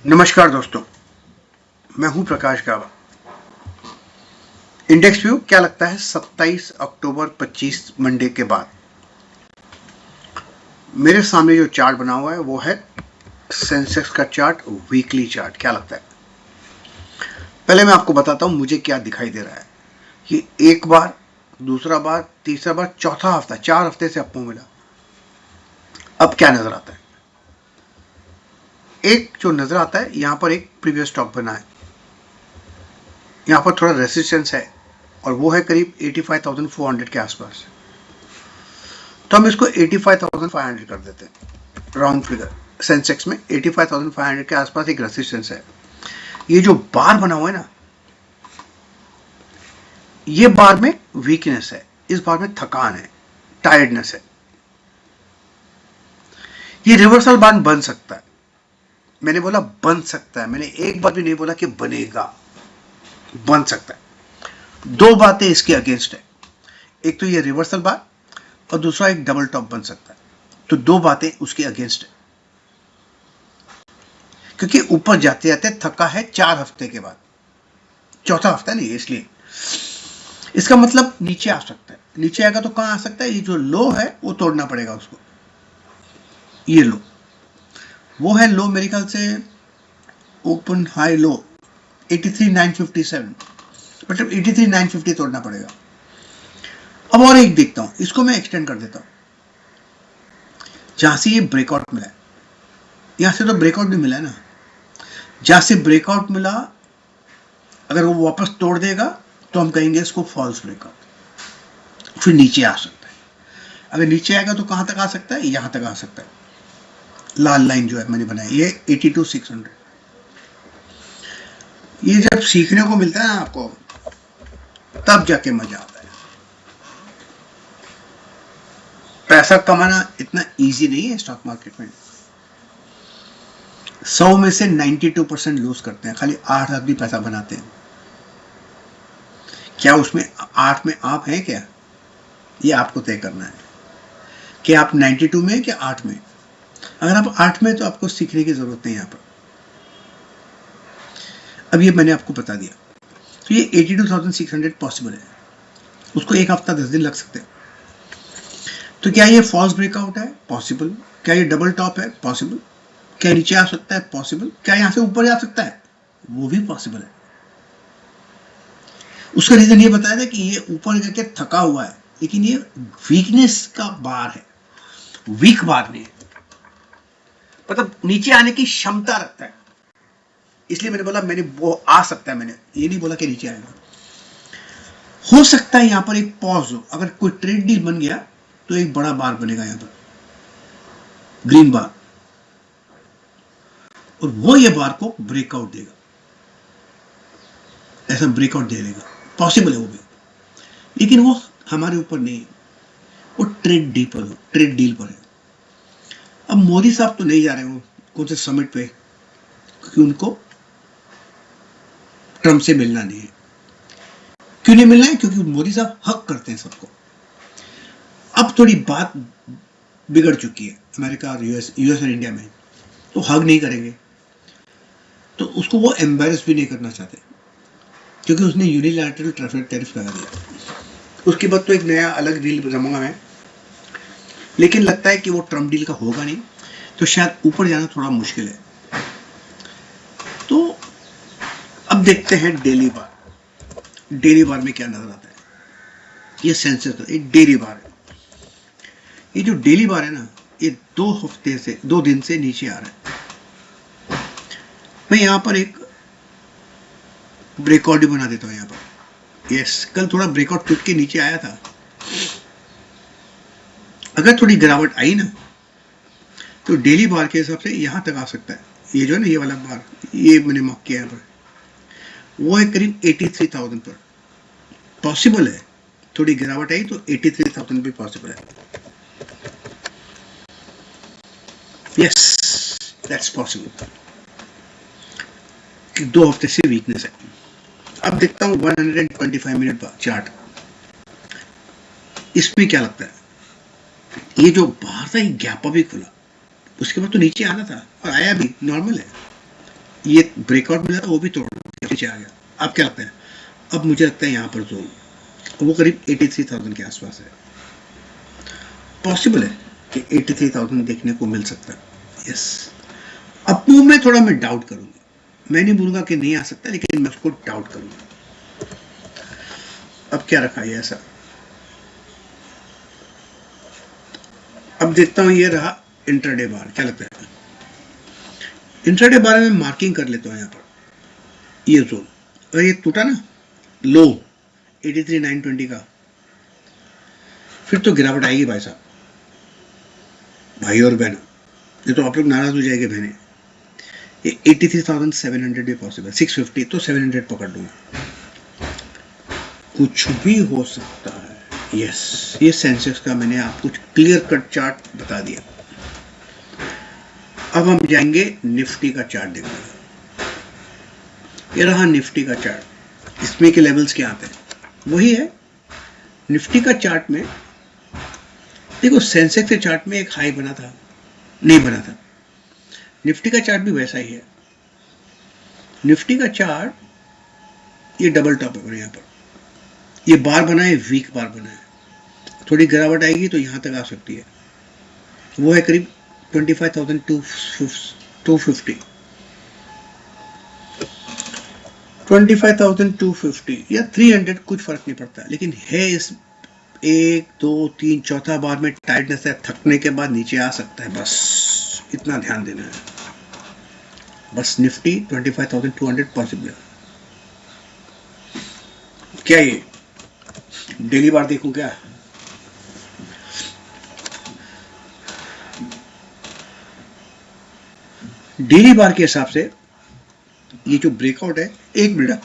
नमस्कार दोस्तों, मैं हूं प्रकाश गावा। इंडेक्स व्यू क्या लगता है 27 अक्टूबर 25 मंडे के बाद। मेरे सामने जो चार्ट बना हुआ है वो है सेंसेक्स का चार्ट, वीकली चार्ट। क्या लगता है, पहले मैं आपको बताता हूं मुझे क्या दिखाई दे रहा है। कि एक बार, दूसरा बार, तीसरा बार, चौथा हफ्ता, 4 हफ्ते से आपको मिला। अब क्या नजर आता है, एक जो नजर आता है यहां पर एक प्रीवियस स्टॉक बना है, यहां पर थोड़ा रेसिस्टेंस है और वो है करीब 85,400 के आसपास। तो हम इसको 85,500 कर देते हैं, राउंड फिगर। सेंसेक्स में 85,500 के आसपास एक रेसिस्टेंस है। ये जो बार बना हुआ है ना, ये बार में वीकनेस है, इस बार में थकान है, टायर्डनेस है। ये रिवर्सल बार बन सकता है। मैंने बोला बन सकता है, मैंने एक बार भी नहीं बोला कि बनेगा, बन सकता है। दो बातें इसके अगेंस्ट है, एक तो ये रिवर्सल बार और दूसरा एक डबल टॉप बन सकता है। तो दो बातें उसके अगेंस्ट है, क्योंकि ऊपर जाते जाते थका है 4 हफ्ते के बाद, चौथा हफ्ता नहीं, इसलिए इसका मतलब नीचे आ सकता है। नीचे आएगा तो कहां आ सकता है, ये जो लो है वो तोड़ना पड़ेगा उसको। ये लो, वो है लो मेरे ख्याल से ओपन हाई लो 83,957, मतलब 83,950 तोड़ना पड़ेगा। अब और एक देखता हूं, इसको मैं एक्सटेंड कर देता हूं। जहां से ये ब्रेकआउट मिला है, यहां से तो ब्रेकआउट भी मिला है ना, जहां से ब्रेकआउट मिला अगर वो वापस तोड़ देगा तो हम कहेंगे इसको फॉल्स ब्रेकआउट, फिर नीचे आ सकता है। अगर नीचे आएगा तो कहां तक आ सकता है, यहां तक आ सकता है। लाल लाइन जो है मैंने बनाई, ये 82,600। ये जब सीखने को मिलता है ना आपको, तब जाके मजा आता है। पैसा कमाना इतना इजी नहीं है स्टॉक मार्केट में। 100 में से 92% लूज करते हैं, खाली 8 आदमी पैसा बनाते हैं। क्या उसमें 8 में आप हैं क्या, ये आपको तय करना है कि आप 92 में क्या 8 में। अगर आप 8 में तो आपको सीखने की जरूरत नहीं है यहाँ पर। अब ये मैंने आपको बता दिया, तो ये 82,600 पॉसिबल है, उसको एक हफ्ता 10 दिन लग सकते हैं। तो क्या ये फॉल्स ब्रेकआउट है, पॉसिबल। क्या ये डबल टॉप है, पॉसिबल। क्या नीचे आ सकता है, पॉसिबल। क्या यहां से ऊपर जा सकता है, वो भी पॉसिबल है। उसका रीजन ये बताया था कि ये ऊपर जाके थका हुआ है, लेकिन ये वीकनेस का बार है, वीक बार नहीं है, मतलब नीचे आने की क्षमता रखता है। इसलिए मैंने बोला, मैंने वो आ सकता है, मैंने ये नहीं बोला कि नीचे आएगा। हो सकता है यहां पर एक पॉज हो, अगर कोई ट्रेड डील बन गया तो एक बड़ा बार बनेगा यहां पर, ग्रीन बार, और वो ये बार को ब्रेकआउट देगा, ऐसा ब्रेकआउट दे देगा, पॉसिबल है वो भी। लेकिन वो हमारे ऊपर नहीं है, वो ट्रेड डील पर, ट्रेड डील पर है। अब मोदी साहब तो नहीं जा रहे हो कौन से समिट पे, क्योंकि उनको ट्रंप से मिलना नहीं है। क्यों नहीं मिलना है, क्योंकि मोदी साहब हक करते हैं सबको। अब थोड़ी बात बिगड़ चुकी है अमेरिका और यूएस और इंडिया में, तो हग नहीं करेंगे, तो उसको वो एम्बेरस भी नहीं करना चाहते, क्योंकि उसने यूनिलैटरल टैरिफ लगा दिया। उसके बाद तो एक नया अलग डील जमाऊंगा मैं, लेकिन लगता है कि वो ट्रम्प डील का होगा नहीं, तो शायद ऊपर जाना थोड़ा मुश्किल है। तो अब देखते हैं डेली बार। डेली बार में क्या नजर आता है, ये सेंसेक्स एक डेली बार है। ये जो डेली बार है ना, ये 2 दिन से नीचे आ रहा है। मैं यहां पर एक ब्रेकआउट भी बना देता हूं यहां पर। यस, कल थोड़ा ब्रेकआउट टूट के नीचे आया था। अगर थोड़ी गिरावट आई ना, तो डेली बार के हिसाब से यहां तक आ सकता है। ये जो है ना, ये वाला बार, ये मैंने मार्क किया है पर, वो है करीब 83,000 पर, पॉसिबल है। थोड़ी गिरावट आई तो 83,000 भी पॉसिबल है। Yes, that's possible. 2 हफ्ते से वीकनेस है। अब देखता हूं 125 मिनट चार्ट, इसमें क्या लगता है। ये जो बाहर था, ये गैप अभी खुला, उसके बाद तो नीचे आना था और आया भी, नॉर्मल है। ये ब्रेकआउट मिला था, वो भी तोड़ नीचे आ गया। अब क्या लगता है? अब मुझे लगता है यहाँ पर जोन वो करीब 83,000 के आसपास है। पॉसिबल है कि 83,000 देखने को मिल सकता है। यस, अब में थोड़ा मैं डाउट करूंगा, मैं नहीं बोलूंगा कि नहीं आ सकता, लेकिन मैं उसको डाउट करूंगा। अब क्या रखा है ऐसा, अब देखता हूं। ये रहा इंट्राडे बार, क्या लगता है? इंट्राडे बार में मार्किंग कर लेता हूं यहाँ पर, ये जोन, अगर ये टूटा ना लो 83,920 का, फिर तो गिरावट आएगी भाई साहब, भाई और बहनों। ये तो आप लोग नाराज हो जाएंगे बहने। ये 83,700 भी पॉसिबल, 650 तो 700 पकड़ लूंगा, कुछ भी हो सकता है। यस, ये सेंसेक्स का मैंने आपको क्लियर कट चार्ट बता दिया। अब हम जाएंगे निफ्टी का चार्ट देखने। ये रहा निफ्टी का चार्ट, इसमें के लेवल्स क्या आते हैं वही है निफ्टी का चार्ट में। देखो सेंसेक्स के चार्ट में एक हाई बना था, नहीं बना था, निफ्टी का चार्ट भी वैसा ही है। निफ्टी का चार्ट ये डबल टॉप है, यहाँ पर ये बार बना है, वीक बार बना है, थोड़ी गिरावट आएगी तो यहां तक आ सकती है, वो है करीब 25,250 25,250 या 300, कुछ फर्क नहीं पड़ता, लेकिन है इस 1 2 3 चौथा बार में टाइटनेस है, थकने के बाद नीचे आ सकता है, बस इतना ध्यान देना है। बस निफ्टी 25,200 पॉसिबल है। क्या ये डेली बार देखूं क्या? डेली बार के हिसाब से ये जो ब्रेकआउट है, एक मिनट,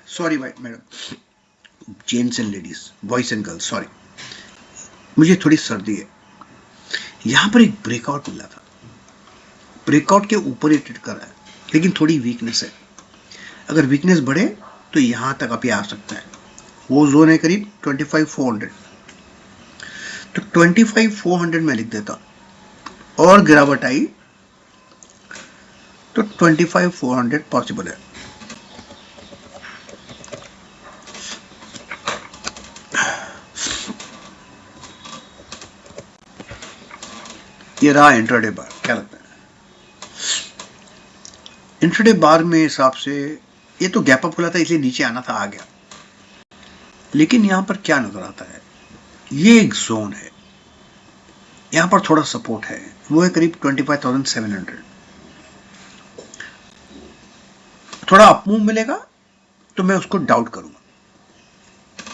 सॉरी भाई madam, gents and ladies, boys and girls, sorry, मुझे थोड़ी सर्दी है। यहां पर एक ब्रेकआउट मिला था, ब्रेकआउट के ऊपर ही ट्रेड कर रहा है, लेकिन थोड़ी वीकनेस है। अगर वीकनेस बढ़े तो यहां तक अभी आ सकता है, वो जोन है करीब 25,400, तो 25,400 में लिख देता, और गिरावट आई तो 25,400 पॉसिबल है। ये रहा इंट्राडे बार, क्या लगता है? इंट्राडे बार में हिसाब से ये तो गैप अप खुला था, इसलिए नीचे आना था, आ गया, लेकिन यहां पर क्या नजर आता है, ये एक जोन है, यहां पर थोड़ा सपोर्ट है, वो है करीब 25,700। थोड़ा अपमूव मिलेगा तो मैं उसको डाउट करूंगा,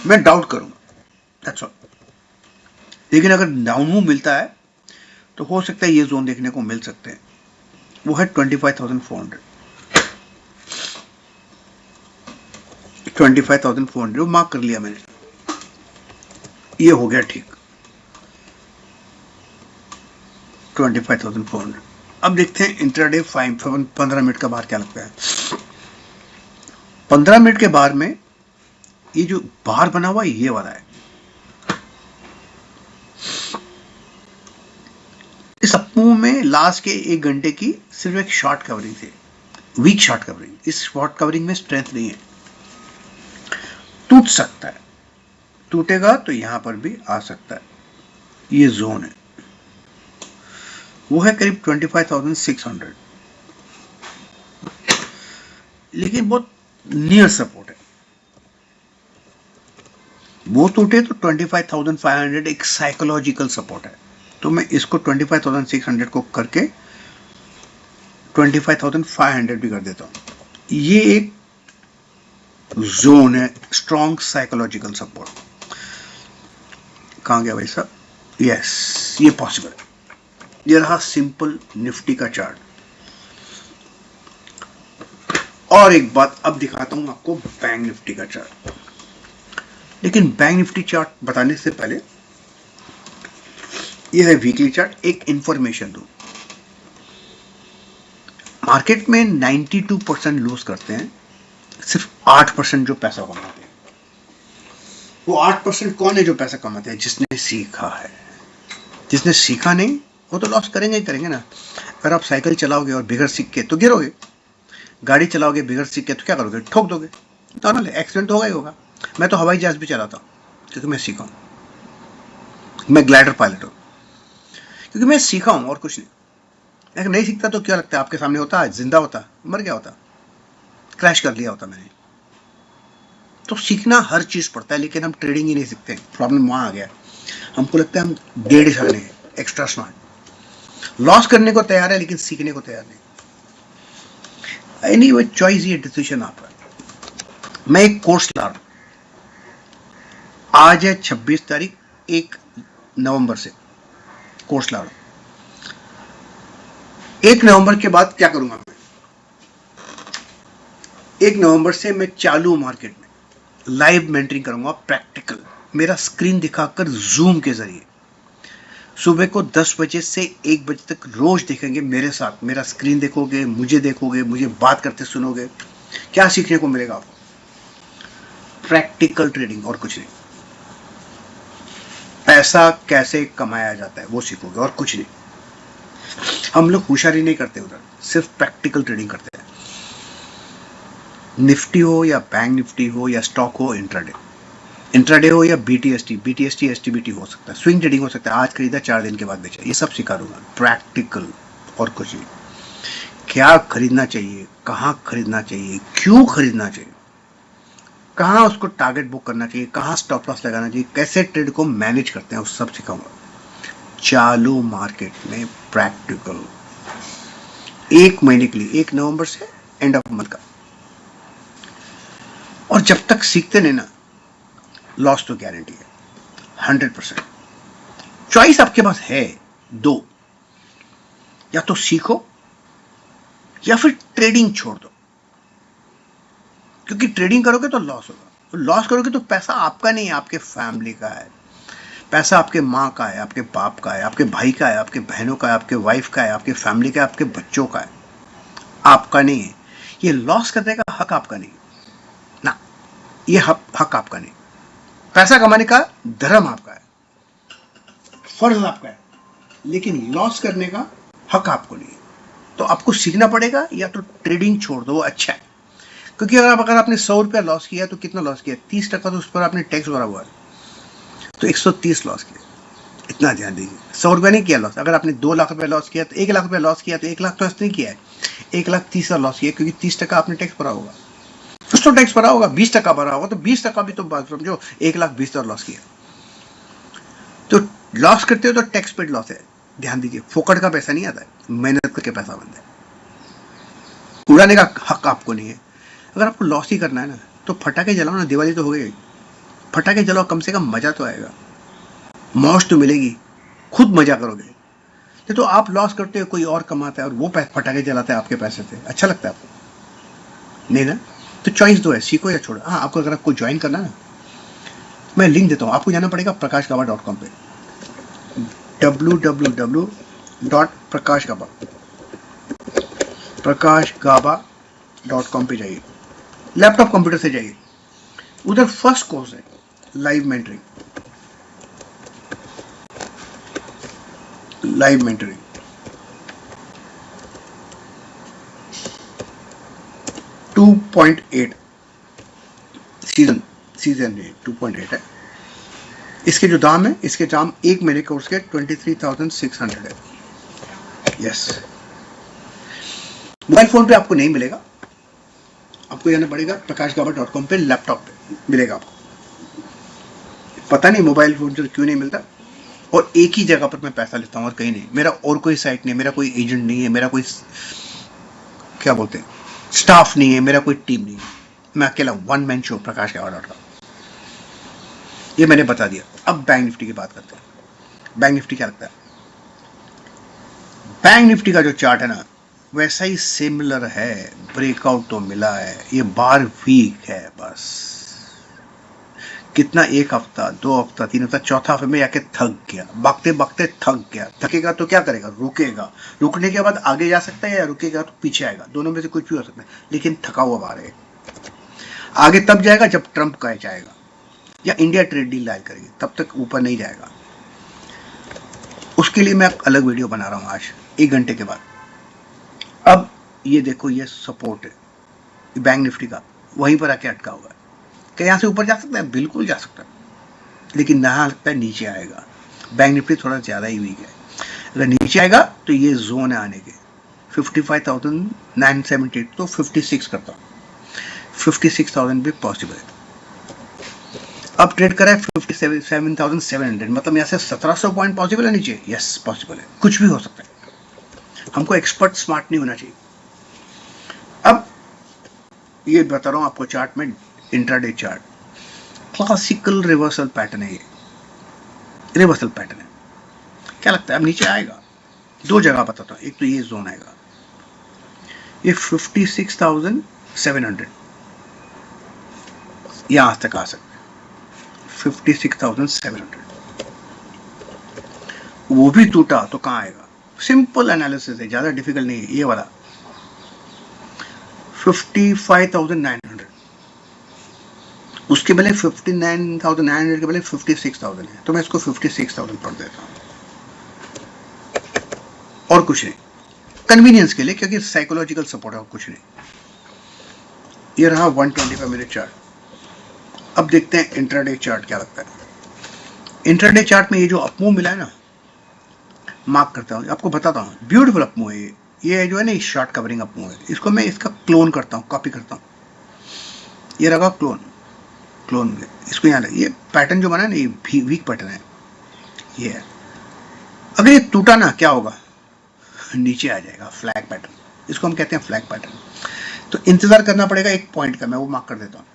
मैं डाउट करूंगा, दैट्स ऑल। लेकिन अगर डाउन मूव मिलता है तो हो सकता है ये जोन देखने को मिल सकते हैं, वो है 25,400, 25,400 वो मार्क कर लिया मैंने, ये हो गया ठीक, 25,400। अब देखते हैं इंट्राडे 15 मिनट का बार क्या लगता है। 15 मिनट के बार में ये जो बार बना हुआ ये वाला है, इस अपमूव में लास्ट के 1 घंटे की सिर्फ एक शॉर्ट कवरिंग थी, वीक शॉर्ट कवरिंग। इस शॉर्ट कवरिंग में स्ट्रेंथ नहीं है, टूट सकता है, टूटेगा तो यहां पर भी आ सकता है, ये जोन है, वो है करीब 25,600, लेकिन बहुत नियर सपोर्ट है, वो टूटे तो 25,500 एक साइकोलॉजिकल सपोर्ट है, तो मैं इसको 25,600 को करके 25,500 भी कर देता हूं। ये एक जोन है, स्ट्रॉन्ग साइकोलॉजिकल सपोर्ट। कहां गया भाई साहब? यस, ये पॉसिबल है। ये रहा सिंपल निफ्टी का चार्ट। और एक बात अब दिखाता हूं आपको बैंक निफ्टी का चार्ट, लेकिन बैंक निफ्टी चार्ट बताने से पहले यह है वीकली चार्ट। एक इंफॉर्मेशन दूं, मार्केट में 92% लूज करते हैं, सिर्फ 8% जो पैसा कमाते हैं। वो 8% कौन है जो पैसा कमाते हैं? जिसने सीखा है। जिसने सीखा नहीं वो तो लॉस करेंगे ही करेंगे ना। अगर आप साइकिल चलाओगे और बिगड़ सीख के तो गिरोगे, गाड़ी चलाओगे बिगड़ सीख के तो क्या करोगे, ठोक दोगे, नॉर्मल है, एक्सीडेंट तो होगा ही होगा। मैं तो हवाई जहाज भी चलाता हूँ क्योंकि मैं सीखा हूँ, मैं ग्लाइडर पायलट हूँ क्योंकि मैं सीखा हूँ और कुछ नहीं। अगर नहीं सीखता तो क्या लगता है, आपके सामने होता, जिंदा होता, मर गया होता, क्रैश कर लिया होता मैंने। तो सीखना हर चीज पड़ता है, लेकिन हम ट्रेडिंग ही नहीं सीखते। प्रॉब्लम वहां आ गया, हमको लगता है हम डेढ़ जाने हैं, एक्स्ट्रा स्मार्ट, लॉस करने को तैयार है लेकिन सीखने को तैयार नहीं। एनीवे चॉइस, ये डिसीजन आपका। मैं एक कोर्स ला रहा हूं, आज है 26 तारीख, 1 नवंबर से कोर्स ला रहा हूं। 1 नवंबर के बाद क्या करूंगा मैं, 1 नवंबर से मैं चालू मार्केट में लाइव मेंटरिंग करूंगा, प्रैक्टिकल, मेरा स्क्रीन दिखाकर जूम के जरिए सुबह को 10 बजे से 1 बजे तक रोज देखेंगे मेरे साथ। मेरा स्क्रीन देखोगे, मुझे बात करते सुनोगे, क्या सीखने को मिलेगा आपको, प्रैक्टिकल ट्रेडिंग और कुछ नहीं। पैसा कैसे कमाया जाता है वो सीखोगे और कुछ नहीं। हम लोग होशियारी नहीं करते उधर, सिर्फ प्रैक्टिकल ट्रेडिंग करते हैं। निफ्टी हो या बैंक निफ्टी हो या स्टॉक हो, इंट्राडे हो या बीटीएसटी एसटीबीटी हो सकता है, स्विंग ट्रेडिंग हो सकता है, आज खरीदा 4 दिन के बाद बेचा, ये सब सिखा दूंगा, प्रैक्टिकल और कुछ नहीं। क्या खरीदना चाहिए, कहाँ खरीदना चाहिए, क्यों खरीदना चाहिए, कहाँ उसको टारगेट बुक करना चाहिए, कहाँ स्टॉप लॉस लगाना चाहिए, कैसे ट्रेड को मैनेज करते हैं, वो सब सिखाऊंगा चालू मार्केट में, प्रैक्टिकल, 1 महीने के लिए, 1 नवंबर से एंड ऑफ मंथ का। और जब तक सीखते नहीं ना, लॉस तो गारंटी है 100%। चॉइस आपके पास है 2, या तो सीखो या फिर ट्रेडिंग छोड़ दो, क्योंकि ट्रेडिंग करोगे तो लॉस होगा, लॉस करोगे तो पैसा आपका नहीं है, आपके फैमिली का है, पैसा आपके माँ का है, आपके बाप का है, आपके भाई का है, आपके बहनों का है, आपके वाइफ का है, आपके फैमिली का है, आपके बच्चों का है, आपका नहीं है। ये लॉस करने का हक आपका नहीं ना, ये हक आपका नहीं। पैसा कमाने का धर्म आपका है, फर्ज आपका है, लेकिन लॉस करने का हक आपको नहीं है। तो आपको सीखना पड़ेगा, या तो ट्रेडिंग छोड़ दो, वो अच्छा है। क्योंकि अगर आपने 100 रुपया लॉस किया तो कितना लॉस किया, 30% तो उस पर आपने टैक्स भरा हुआ है, तो 130 लॉस किया। इतना ध्यान दीजिए, 100 रुपया नहीं किया लॉस। अगर आपने 2 लाख रुपया लॉस किया तो 1 लाख रुपया लॉस किया, तो 1 लाख तो नहीं किया है, 1,30,000 लॉस किया, क्योंकि 30% आपने टैक्स भरा होगा, कुछ तो टैक्स भरा होगा, 20% भरा होगा, तो 20% भी तो बात समझो, 1,20,000 लॉस किया। तो लॉस करते हो तो टैक्स पेड लॉस है, ध्यान दीजिए। फोकट का पैसा नहीं आता है, मेहनत करके पैसा बनता है, उड़ाने का हक आपको नहीं है। अगर आपको लॉस ही करना है ना, तो फटाके जलाओ ना, दिवाली तो हो गई, फटाके जलाओ, कम से कम मजा तो आएगा, मौज तो मिलेगी, खुद मजा करोगे। तो आप लॉस करते हो, कोई और कमाता है और वो फटाके जलाता है आपके पैसे से, अच्छा लगता है आपको? नहीं ना। तो चॉइस दो है, सीखो या छोड़ो। हाँ, आपको अगर आपको ज्वाइन करना है ना, मैं लिंक देता हूँ, आपको जाना पड़ेगा prakashgaba.com पे, www.prakashgaba.com पे जाइए, लैपटॉप कंप्यूटर से जाइए, उधर फर्स्ट कोर्स है लाइव मेंटरिंग, 2.8 सीजन 2.8 है। इसके जो दाम है, इसके दाम 1 महीने कोर्स के 23,600 है। यस, मोबाइल फोन पे आपको नहीं मिलेगा, आपको जाना पड़ेगा prakashgaba.com पे, लैपटॉप पे मिलेगा आपको। पता नहीं मोबाइल फोन से क्यों नहीं मिलता, और एक ही जगह पर मैं पैसा लेता हूँ और कहीं नहीं। मेरा और कोई साइट नहीं, मेरा कोई एजेंट नहीं है, मेरा कोई क्या बोलते हैं स्टाफ नहीं है, मेरा कोई टीम नहीं है, मैं अकेला 1 मैन शो prakashgaba.com। ये मैंने बता दिया। अब बैंक निफ्टी की बात करते हैं। बैंक निफ्टी क्या लगता है? बैंक निफ्टी का जो चार्ट है ना, वैसा ही सिमिलर है, ब्रेकआउट तो मिला है, ये बार वीक है बस। कितना, 1 हफ्ता, 2 हफ्ता, 3 हफ्ता, चौथा हफ्ते में जाके थक गया, भागते भागते थक गया। थकेगा तो क्या करेगा, रुकेगा, रुकने के बाद आगे जा सकता है, या रुकेगा तो पीछे आएगा, दोनों में से कुछ भी हो सकता है, लेकिन थका हुआ बाहर है। आगे तब जाएगा जब ट्रंप का जाएगा या इंडिया ट्रेड डील लाइव करेगी, तब तक ऊपर नहीं जाएगा। उसके लिए मैं अलग वीडियो बना रहा हूँ आज 1 घंटे के बाद, अब ये देखो, ये सपोर्ट है बैंक निफ्टी का, वहीं पर आके अटका हुआ है। क्या यहाँ से ऊपर जा सकता है? बिल्कुल जा सकता है, लेकिन नहा लगता है नीचे आएगा। बैंक निफ्टी थोड़ा ज़्यादा ही वीक है। अगर नीचे आएगा तो ये जोन है आने के 55,978, तो 56 करता हूँ, 56,000 भी पॉसिबल है। अब ट्रेड करा है 57,700, मतलब यहाँ से 1700 पॉइंट पॉसिबल है नीचे। यस, पॉसिबल है, कुछ भी हो सकता है। हमको एक्सपर्ट स्मार्ट नहीं होना चाहिए। अब ये बता रहा हूँ आपको चार्ट में, intraday chart, classical reversal pattern है। ये रिवर्सल पैटर्न है। क्या लगता है अब नीचे आएगा? दो जगह बताता हूँ, एक तो ये जोन आएगा, ये 56,700, यहां तक आ सकता है 56,700। वो भी टूटा तो कहां आएगा? सिंपल एनालिसिस है, ज्यादा डिफिकल्ट नहीं है। ये वाला 55,900, उसके पहले 59,900 के पहले 56,000 है, तो मैं इसको 56,000 पढ़ देता हूं, और कुछ नहीं, कन्वीनियंस के लिए, क्योंकि साइकोलॉजिकल सपोर्ट है और कुछ नहीं। ये रहा 125 मिनट चार्ट। अब देखते हैं इंट्राडे चार्ट क्या लगता है। इंट्राडे चार्ट में ये जो अपमूव मिला है ना, मार्क करता हूँ, आपको बताता हूँ, ब्यूटीफुल अपमूव है ये जो है ना, शॉर्ट कवरिंग अपमूव है। इसको मैं इसका क्लोन करता हूँ, कॉपी करता हूँ। ये रहा क्लोन, इसको यहाँ ये पैटर्न जो बना है ना, ये वीक पैटर्न है। ये है, अगर ये टूटा ना, क्या होगा? नीचे आ जाएगा, फ्लैग पैटर्न, इसको हम कहते हैं फ्लैग पैटर्न। तो इंतजार करना पड़ेगा एक पॉइंट का, मैं वो मार्क कर देता हूँ।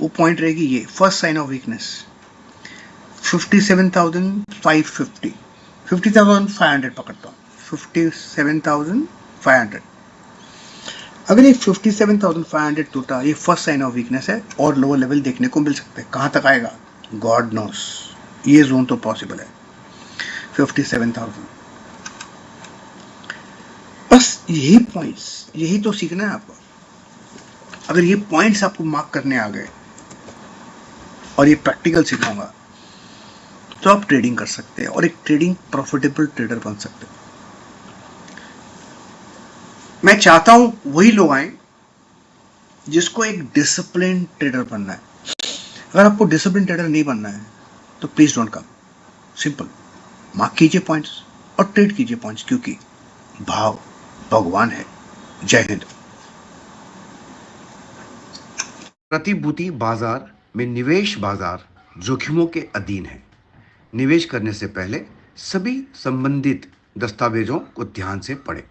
वो पॉइंट रहेगी ये फर्स्ट साइन ऑफ वीकनेस 57,550, 50,500 पकड़ता हूँ, 57,500। अगर ये 57,500 टूटा, ये फर्स्ट साइन ऑफ वीकनेस है, और लोअर लेवल देखने को मिल सकते हैं। कहां तक आएगा? God knows. ये जोन तो पॉसिबल है 57,000। बस यही पॉइंट्स, यही तो सीखना है आपको। अगर ये पॉइंट्स आपको मार्क करने आ गए और ये प्रैक्टिकल सिखाऊंगा, तो आप ट्रेडिंग कर सकते हैं और एक ट्रेडिंग प्रॉफिटेबल ट्रेडर बन सकते हैं। मैं चाहता हूं वही लोग आए जिसको एक डिसिप्लिन ट्रेडर बनना है। अगर आपको डिसिप्लिन ट्रेडर नहीं बनना है तो please don't come. Simple, mark कीजिए पॉइंट्स और ट्रेड कीजिए पॉइंट्स, क्योंकि भाव भगवान है। जय हिंद। प्रतिभूति बाजार में निवेश बाजार जोखिमों के अधीन है। निवेश करने से पहले सभी संबंधित दस्तावेजों को ध्यान से पढ़ें।